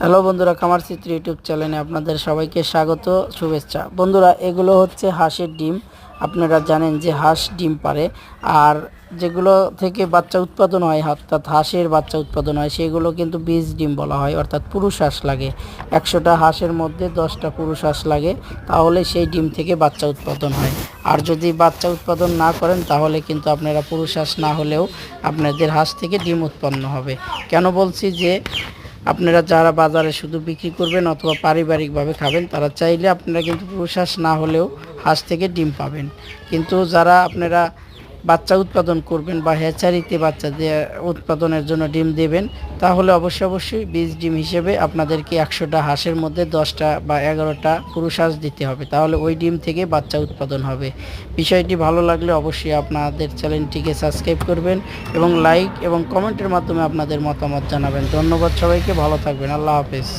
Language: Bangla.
হ্যালো বন্ধুরা, খামার চিত্র ইউটিউব চ্যানেলে আপনাদের সবাইকে স্বাগত, শুভেচ্ছা। বন্ধুরা, এগুলো হচ্ছে হাঁসের ডিম। আপনারা জানেন যে হাঁস ডিম পারে, আর যেগুলো থেকে বাচ্চা উৎপাদন হয়, অর্থাৎ হাঁসের বাচ্চা উৎপাদন হয়, সেগুলো কিন্তু বীজ ডিম বলা হয়, অর্থাৎ পুরুষ হাঁস লাগে। 100টা হাঁসের মধ্যে 10টা পুরুষ হাঁস লাগে, তাহলে সেই ডিম থেকে বাচ্চা উৎপাদন হয়। আর যদি বাচ্চা উৎপাদন না করেন, তাহলে কিন্তু আপনারা পুরুষ হাঁস না হলেও আপনাদের হাঁস থেকে ডিম উৎপন্ন হবে। কেন বলছি যে আপনারা যারা বাজারে শুধু বিক্রি করবেন অথবা পারিবারিকভাবে খাবেন, তারা চাইলে আপনারা কিন্তু পুরুষ হাঁস না হলেও হাঁস থেকে ডিম পাবেন। কিন্তু যারা আপনারা বাচ্চা উৎপাদন করবেন বা হ্যাচারিতে বাচ্চা দিয়ে উৎপাদনের জন্য ডিম দেবেন, তাহলে অবশ্যই বীজ ডিম হিসেবে আপনাদেরকে 100টা হাঁসের মধ্যে 10টা বা 11টা পুরুষ হাঁস দিতে হবে, তাহলে ওই ডিম থেকে বাচ্চা উৎপাদন হবে। বিষয়টি ভালো লাগলে অবশ্যই আপনাদের চ্যানেলটিকে সাবস্ক্রাইব করবেন এবং লাইক এবং কমেন্টের মাধ্যমে আপনাদের মতামত জানাবেন। ধন্যবাদ সবাইকে, ভালো থাকবেন, আল্লাহ হাফেজ।